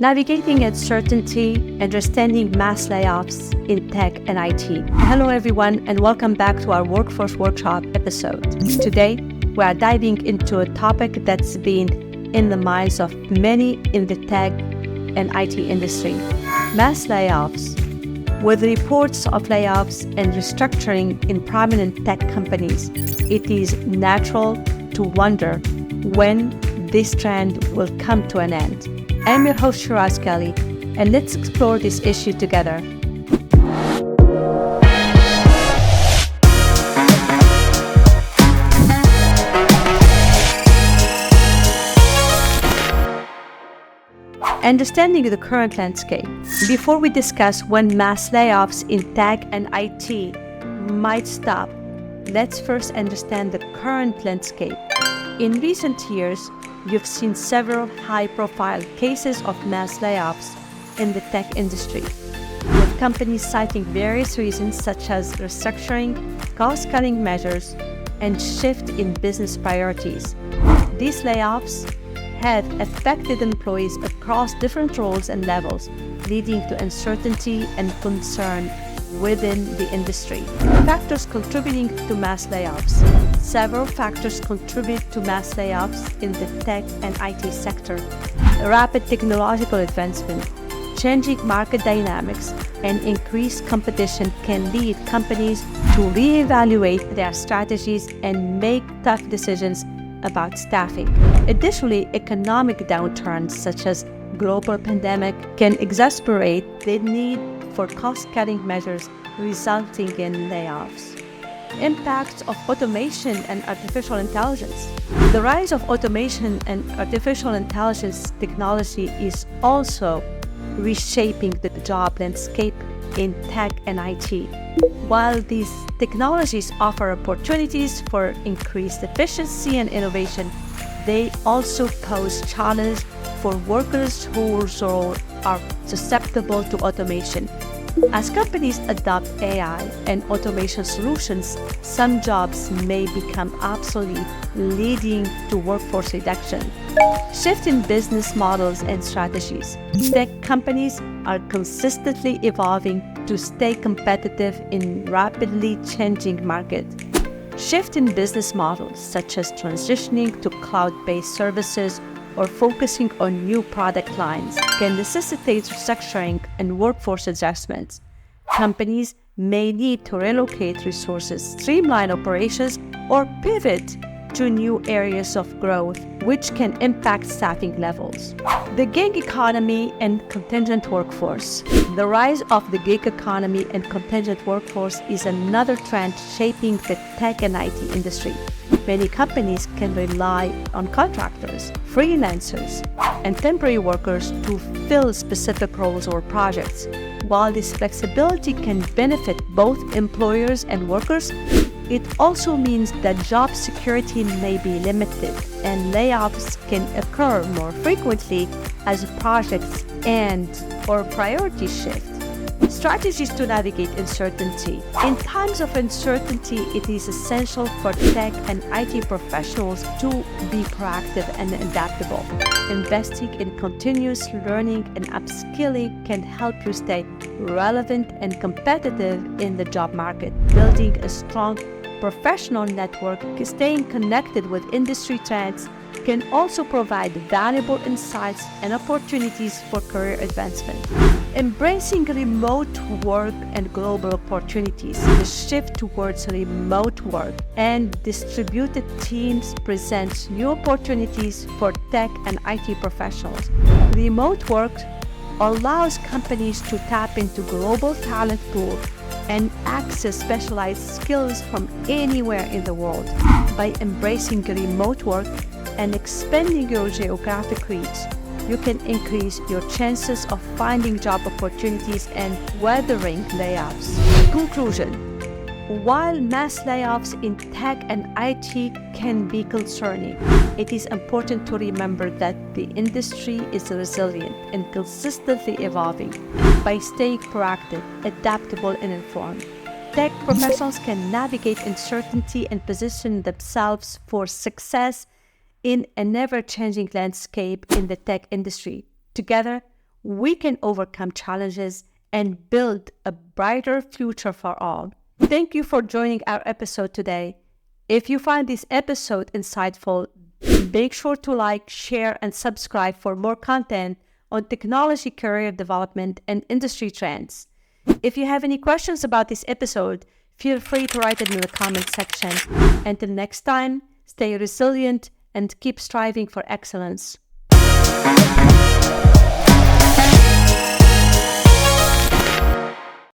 Navigating Uncertainty, Understanding Mass Layoffs in Tech and IT. Hello everyone, and welcome back to our Workforce Workshop episode. Today, we are diving into a topic that's been in the minds of many in the tech and IT industry. Mass layoffs. With reports of layoffs and restructuring in prominent tech companies, it is natural to wonder when this trend will come to an end. I'm your host, Shiraz Kelly, and let's explore this issue together. Understanding the current landscape. Before we discuss when mass layoffs in tech and IT might stop, let's first understand the current landscape. In recent years, you've seen several high-profile cases of mass layoffs in the tech industry, with companies citing various reasons such as restructuring, cost-cutting measures, and shift in business priorities. These layoffs have affected employees across different roles and levels, leading to uncertainty and concern within the industry. Factors contributing to mass layoffs. Several factors contribute to mass layoffs in the tech and IT sector. Rapid technological advancement, changing market dynamics, and increased competition can lead companies to reevaluate their strategies and make tough decisions about staffing. Additionally, economic downturns such as global pandemic can exacerbate the need for cost-cutting measures, resulting in layoffs. Impacts of automation and artificial intelligence. The rise of automation and artificial intelligence technology is also reshaping the job landscape in tech and IT. While these technologies offer opportunities for increased efficiency and innovation, they also pose challenges for workers whose roles are susceptible to automation. As companies adopt AI and automation solutions, some jobs may become obsolete, leading to workforce reduction. Shift in business models and strategies. Tech companies are consistently evolving to stay competitive in rapidly changing market. Shift in business models, such as transitioning to cloud-based services or focusing on new product lines, can necessitate restructuring and workforce adjustments. Companies may need to relocate resources, streamline operations, or pivot to new areas of growth, which can impact staffing levels. The gig economy and contingent workforce. The rise of the gig economy and contingent workforce is another trend shaping the tech and IT industry. Many companies can rely on contractors, freelancers, and temporary workers to fill specific roles or projects. While this flexibility can benefit both employers and workers, it also means that job security may be limited and layoffs can occur more frequently as projects and/or priorities shift. Strategies to navigate uncertainty. In times of uncertainty, it is essential for tech and IT professionals to be proactive and adaptable. Investing in continuous learning and upskilling can help you stay relevant and competitive in the job market. Building a strong professional network, staying connected with industry trends, can also provide valuable insights and opportunities for career advancement. Embracing remote work and global opportunities. The shift towards remote work and distributed teams presents new opportunities for tech and IT professionals. Remote work allows companies to tap into global talent pool and access specialized skills from anywhere in the world. By embracing remote work and expanding your geographic reach, you can increase your chances of finding job opportunities and weathering layoffs. Conclusion. While mass layoffs in tech and IT can be concerning, it is important to remember that the industry is resilient and consistently evolving. By staying proactive, adaptable, and informed, tech professionals can navigate uncertainty and position themselves for success in a never-changing landscape in the tech industry. Together, we can overcome challenges and build a brighter future for all. Thank you for joining our episode today. If you find this episode insightful, make sure to like, share, and subscribe for more content on technology, career development, and industry trends. If you have any questions about this episode, feel free to write it in the comment section. Until next time, stay resilient and keep striving for excellence.